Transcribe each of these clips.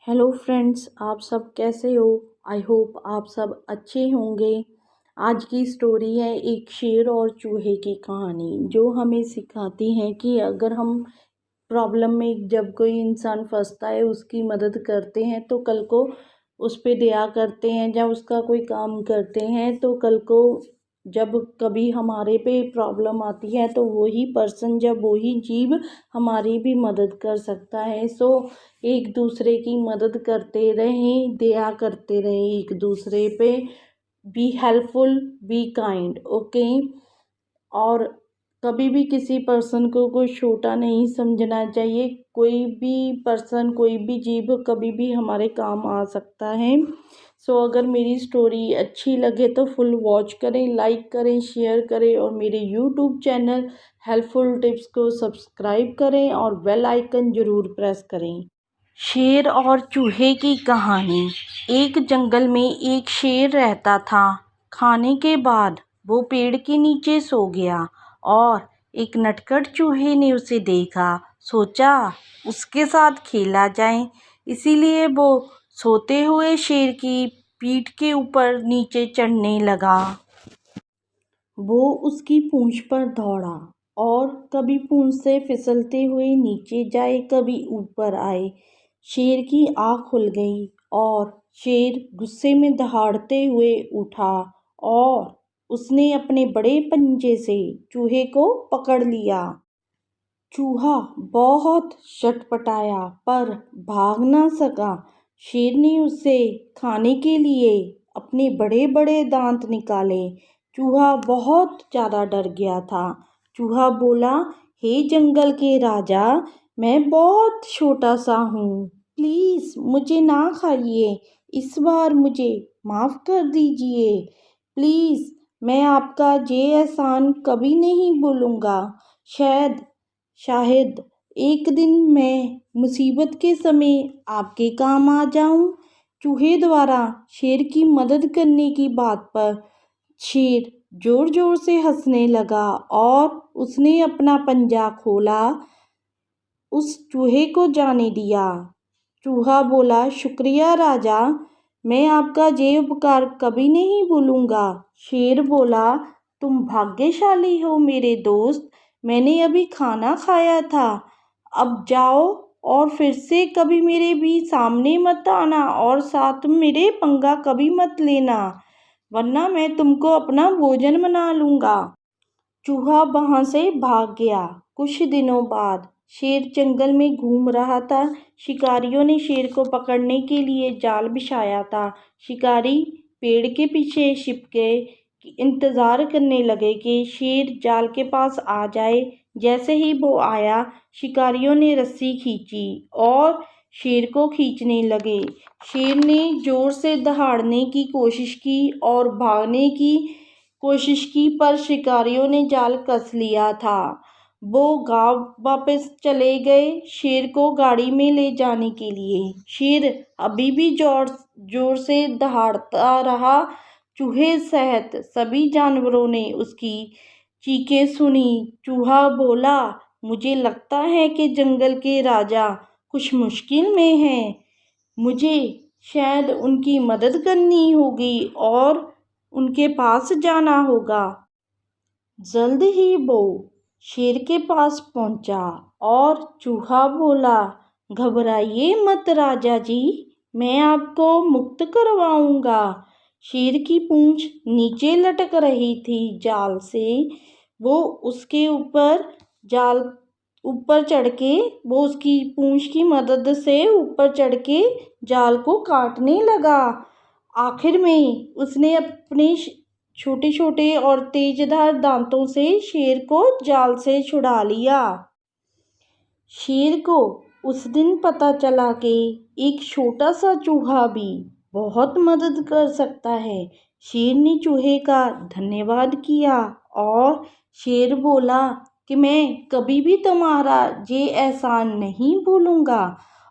Hello friends, आप सब कैसे हो। आई होप आप सब अच्छे होंगे। आज की स्टोरी है एक शेर और चूहे की कहानी, जो हमें सिखाती है कि अगर हम प्रॉब्लम में जब कोई इंसान फंसता है, उसकी मदद करते हैं तो कल को उस पे दया करते हैं, या उसका कोई काम करते हैं तो कल को जब कभी हमारे पे प्रॉब्लम आती है तो वही पर्सन, जब वही जीव हमारी भी मदद कर सकता है। सो एक दूसरे की मदद करते रहें, दया करते रहें एक दूसरे पे। Be helpful, be kind, okay. और कभी भी किसी पर्सन को कोई छोटा नहीं समझना चाहिए। कोई भी पर्सन, कोई भी जीव कभी भी हमारे काम आ सकता है। सो अगर मेरी स्टोरी अच्छी लगे तो फुल वॉच करें, लाइक करें, शेयर करें और मेरे यूट्यूब चैनल हेल्पफुल टिप्स को सब्सक्राइब करें और बेल आइकन ज़रूर प्रेस करें। शेर और चूहे की कहानी। एक जंगल में एक शेर रहता था। खाने के बाद वो पेड़ के नीचे सो गया और एक नटखट चूहे ने उसे देखा। सोचा उसके साथ खेला जाए, इसीलिए वो सोते हुए शेर की पीठ के ऊपर नीचे चढ़ने लगा। वो उसकी पूंछ पर दौड़ा और कभी पूंछ से फिसलते हुए नीचे जाए, कभी ऊपर आए। शेर की आँख खुल गई और शेर गुस्से में दहाड़ते हुए उठा और उसने अपने बड़े पंजे से चूहे को पकड़ लिया। चूहा बहुत छटपटाया पर भाग ना सका। शेर ने उसे खाने के लिए अपने बड़े बड़े दांत निकाले। चूहा बहुत ज़्यादा डर गया था। चूहा बोला, हे जंगल के राजा, मैं बहुत छोटा सा हूँ, प्लीज़ मुझे ना खाइए। इस बार मुझे माफ़ कर दीजिए, प्लीज़। मैं आपका ये एहसान कभी नहीं भूलूंगा। शायद शायद एक दिन मैं मुसीबत के समय आपके काम आ जाऊं। चूहे द्वारा शेर की मदद करने की बात पर शेर जोर जोर से हंसने लगा और उसने अपना पंजा खोला, उस चूहे को जाने दिया। चूहा बोला, शुक्रिया राजा, मैं आपका ये उपकार कभी नहीं भूलूंगा। शेर बोला, तुम भाग्यशाली हो मेरे दोस्त, मैंने अभी खाना खाया था। अब जाओ और फिर से कभी मेरे भी सामने मत आना और साथ मेरे पंगा कभी मत लेना, वरना मैं तुमको अपना भोजन बना लूँगा। चूहा वहाँ से भाग गया। कुछ दिनों बाद शेर जंगल में घूम रहा था। शिकारियों ने शेर को पकड़ने के लिए जाल बिछाया था। शिकारी पेड़ के पीछे छिप गए, इंतज़ार करने लगे कि शेर जाल के पास आ जाए। जैसे ही वो आया, शिकारियों ने रस्सी खींची और शेर को खींचने लगे। शेर ने जोर से दहाड़ने की कोशिश की और भागने की कोशिश की, पर शिकारियों ने जाल कस लिया था। वो गांव वापस चले गए शेर को गाड़ी में ले जाने के लिए। शेर अभी भी जोर जोर से दहाड़ता रहा। चूहे सहित सभी जानवरों ने उसकी चीखें सुनी। चूहा बोला, मुझे लगता है कि जंगल के राजा कुछ मुश्किल में हैं। मुझे शायद उनकी मदद करनी होगी और उनके पास जाना होगा। जल्द ही वो शेर के पास पहुंचा और चूहा बोला, घबराइए मत राजा जी, मैं आपको मुक्त करवाऊंगा। शेर की पूंछ नीचे लटक रही थी जाल से। वो उसके ऊपर चढ़ के वो उसकी पूंछ की मदद से ऊपर चढ़ के जाल को काटने लगा। आखिर में उसने अपने छोटे छोटे और तेजधार दांतों से शेर को जाल से छुड़ा लिया। शेर को उस दिन पता चला कि एक छोटा सा चूहा भी बहुत मदद कर सकता है। शेर ने चूहे का धन्यवाद किया और शेर बोला कि मैं कभी भी तुम्हारा ये एहसान नहीं भूलूंगा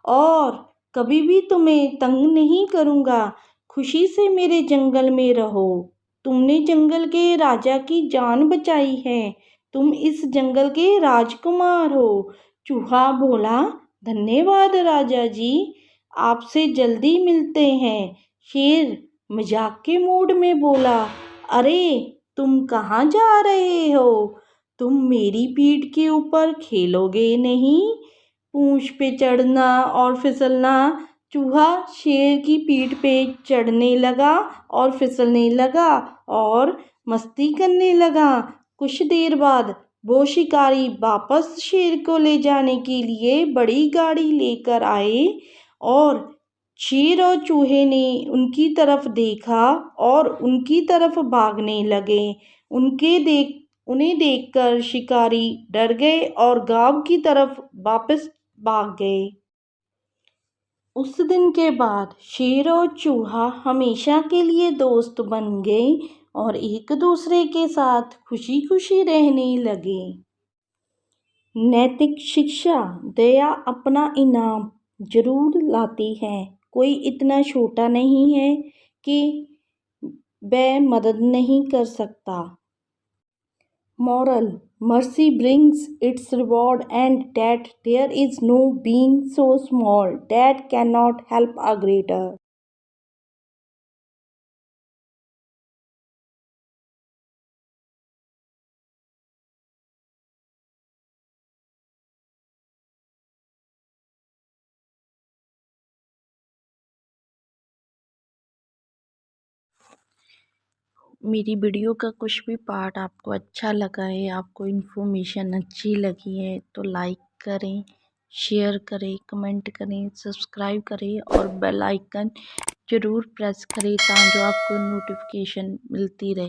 और कभी भी तुम्हें तंग नहीं करूंगा। खुशी से मेरे जंगल में रहो। तुमने जंगल के राजा की जान बचाई है। तुम इस जंगल के राजकुमार हो। चूहा बोला, धन्यवाद राजा जी, आपसे जल्दी मिलते हैं। शेर मजाक के मूड में बोला, अरे तुम कहाँ जा रहे हो? तुम मेरी पीठ के ऊपर खेलोगे नहीं? पूंछ पे चढ़ना और फिसलना। चूहा शेर की पीठ पे चढ़ने लगा और फिसलने लगा और मस्ती करने लगा। कुछ देर बाद वो शिकारी वापस शेर को ले जाने के लिए बड़ी गाड़ी लेकर आए और शेर और चूहे ने उनकी तरफ देखा और उनकी तरफ भागने लगे। उन्हें देखकर शिकारी डर गए और गांव की तरफ वापस भाग गए। उस दिन के बाद शेर और चूहा हमेशा के लिए दोस्त बन गए और एक दूसरे के साथ खुशी खुशी रहने लगे। नैतिक शिक्षा, दया अपना इनाम जरूर लाती है। कोई इतना छोटा नहीं है कि वह मदद नहीं कर सकता। Moral: mercy brings its reward, and that there is no being so small that cannot help a greater. मेरी वीडियो का कुछ भी पार्ट आपको अच्छा लगा है, आपको इन्फॉर्मेशन अच्छी लगी है तो लाइक करें, शेयर करें, कमेंट करें, सब्सक्राइब करें और बेल आइकन ज़रूर प्रेस करें ताकि आपको नोटिफिकेशन मिलती रहे।